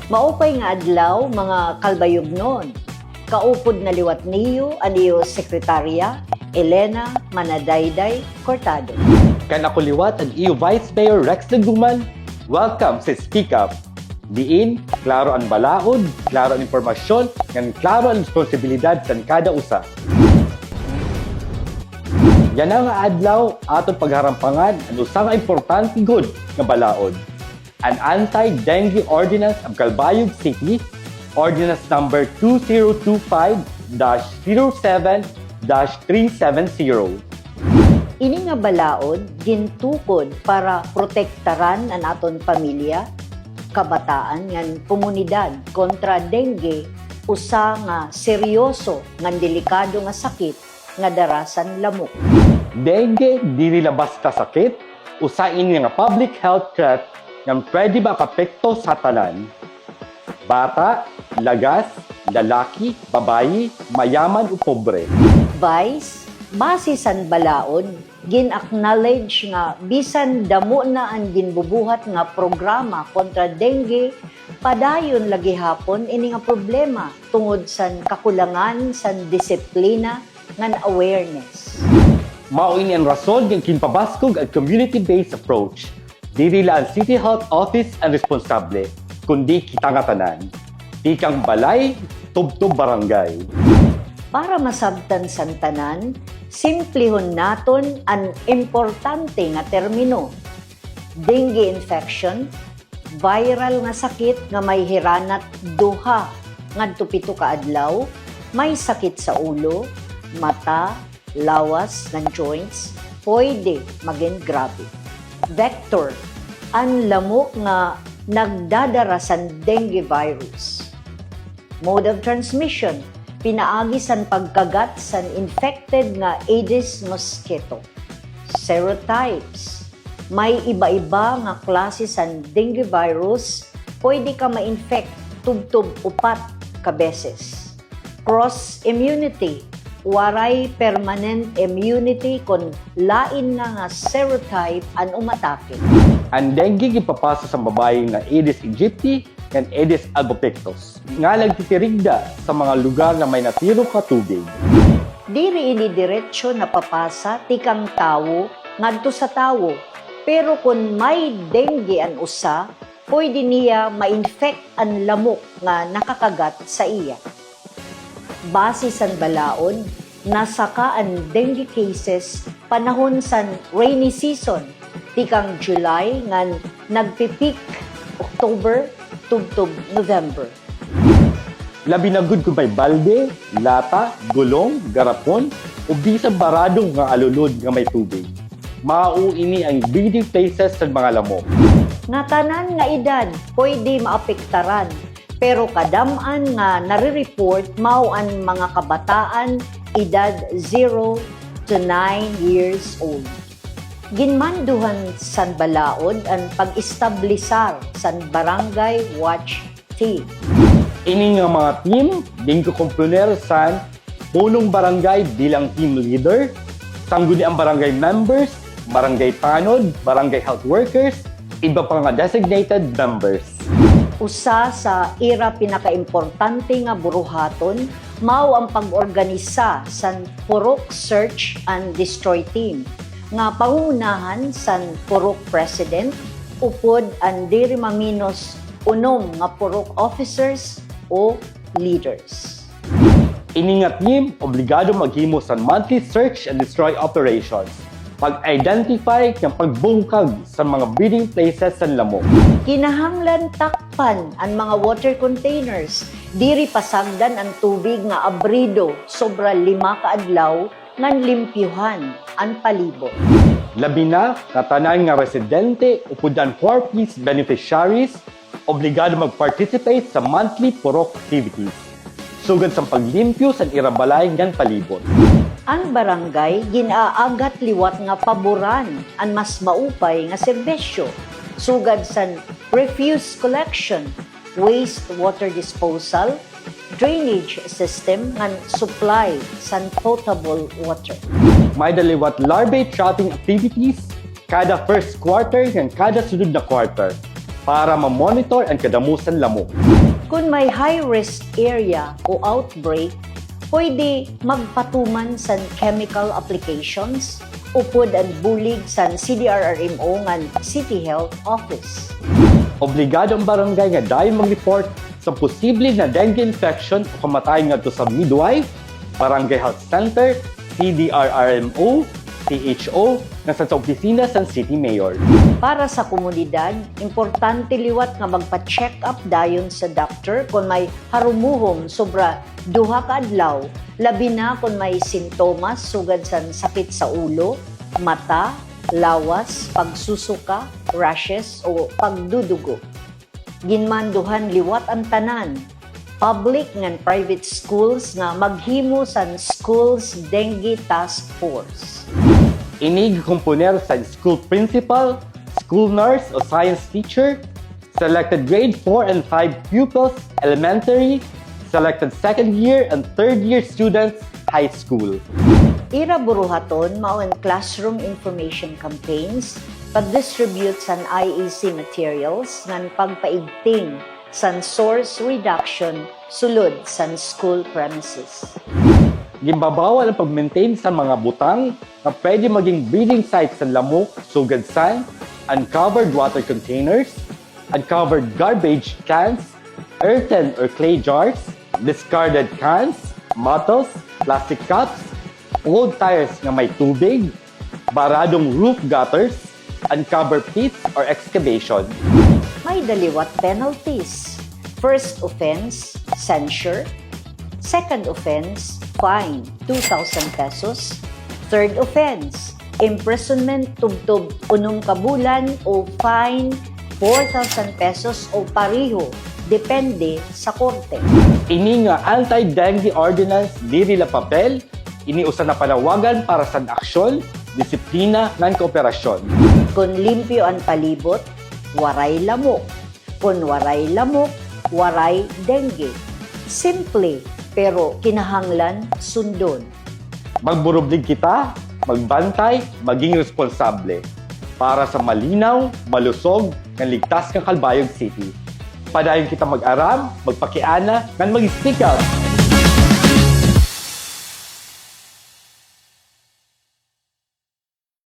Maupay nga adlaw mga kalbayognon. Kaupod na liwat niyo aniyo sekretarya Elena Manadayday Cortado. Kan ako liwat ang iyo Vice Mayor Rex Laguman. Welcome sa Speak Up. Diin, klaro ang balaod, klaro ang impormasyon, ngan klaro ang responsibilidad sa kada usa. Yan ang adlaw aton pagharampangan ang usa nga importante gud nga balaod. An Anti-Dengue Ordinance of Calbayog City, Ordinance number 2025-07-370. Ini nga balaod gintukod para protektaran ang aton pamilya, kabataan ngan komunidad kontra dengue, usa nga seryoso ngan delikado nga sakit nga darasan lamok. Dengue dili na basta sakit, usa ini nga public health threat nga pwede makapekto sa tanan. Bata, lagas, lalaki, babayi, mayaman o pobre. Vice, base san balaod, gin-acknowledge nga bisan damo na ang ginbubuhat nga programa kontra dengue, padayon lagi hapon ini nga problema tungod san kakulangan san disiplina ngan awareness. Mao ini ang rason ng kinpabaskog ang community-based approach. Dili lang ang City Health Office ang responsable, kundi kita nga tanan. Tikang balay, tubtub barangay. Para masabtan san tanan, simplihon naton ang importante nga termino. Dengue infection, viral nga sakit nga may hiranat duha ngadto 7 ka adlaw, may sakit sa ulo, mata, lawas ng joints, pwede maging grabe. Vector, ang lamok nga nagdadara sa dengue virus. Mode of transmission, pinaagi san pagkagat san infected nga Aedes mosquito. Serotypes, may iba-iba nga klase san dengue virus, pwede ka ma-infect tubtub 4 ka beses. Cross immunity, waray permanent immunity kon lain nga serotype an umatake. Ang dengue gipapasa sa babae nga Aedes aegypti and Aedes albopictus, nga nagtitirigda sa mga lugar na may natiro ka tubig. Diri ini diretsyo napapasa tikang tawo ngadto sa tawo, pero kung may dengue an usa, pwede niya ma-infect ang lamok nga nakakagat sa iya. Base san balaod, nasaka ang dengue cases panahon san rainy season, tikang July ngan nagpipik October tubtub November. Labi na gud kung may balde, lata, gulong, garapon, o bisang baradong nga alulod nga may tubig. Mao ini ang breeding places sa mga lamok. Nga tanan nga edad pwede maapektaran, pero kadam-an nga nare-report mao ang mga kabataan edad 0 to 9 years old. Ginmanduhan san balaod ang pag-establisar san barangay watch team. Ini nga mga team, din ko komponer san punong barangay bilang team leader, sangguni ang barangay members, barangay tanod, barangay health workers, iba pa nga designated members. Usa sa ira pinakaimportante nga buruhaton mao ang pag-organisa san Purok Search and Destroy Team nga pangunahan san Purok President upod ang diri maminos unom nga Purok officers o leaders. Ini nga team obligado maghimo sa monthly search and destroy operations, pag-identify ng pagbungkag sa mga breeding places sa lamok. Kinahanglan takpan ang mga water containers, diri pasagdan ang tubig nga abrido sobra 5 ka adlaw ngan limpyuhan ang palibot. Labi na tanan nga residente upod ang 4 piece beneficiaries obligado mag-participate sa monthly purok activities, sugad sa paglimpyo sa irabalay ngan palibot. Ang barangay ginaagat liwat nga paboran ang mas maupay nga serbisyo, sugad sa refuse collection, wastewater disposal, drainage system ngan supply san potable water. May daliwat larvae trapping activities kada first quarter ng kada sunod na quarter para ma-monitor ang kadamusan lamok. Kung may high-risk area o outbreak, pwede magpatuman sa chemical applications upod ang bulig sa CDRRMO ngan City Health Office. Obligado ang barangay nga dayon mag-report sa posible na dengue infection o kamatayon ngadto sa midwife, barangay health center, CDRRMO, CHO, nasa sa opisina sa City Mayor. Para sa komunidad, importante liwat nga magpa-check up dayon sa doctor kung may harumuhom sobra 2 ka adlaw, labi na kung may sintomas sugad sa sakit sa ulo, mata, lawas, pagsusuka, rashes o pagdudugo. Ginmanduhan liwat ang tanan, public ngan private schools nga maghimo sa Schools Dengue Task Force. Inig komponer sa school principal, school nurse o science teacher, selected grade 4 and 5 pupils, elementary, selected second year and third year students, high school. Ira buruhaton mao ang classroom information campaigns, pag-distribute sa IEC materials ngan pagpaigting sa source reduction sulod sa school premises. Gimbabawal ang pag-maintain sa mga butang na pwede maging breeding sites sa lamok, sugad sa uncovered water containers, uncovered garbage cans, earthen or clay jars, discarded cans, bottles, plastic cups, old tires na may tubig, baradong roof gutters, uncovered pits or excavation. May daliwat penalties. First offense, censure. Second offense, fine, 2,000 pesos. Third offense, imprisonment tubtob 6 ka bulan o fine 4,000 pesos o pariho, depende sa korte. Ini nga anti-dengue ordinance diri la papel, iniusa na panawagan para sa aksyon, disiplina ng kooperasyon. Kung limpyo ang palibot, waray lamok. Kung waray lamok, waray dengue. Simple, pero kinahanglan sundon. Magburublig kita, magbantay, maging responsable para sa malinaw, malusog, ng ligtas ng Calbayog City. Padayon kita mag-aram, magpakiana, ngan mag-speak up.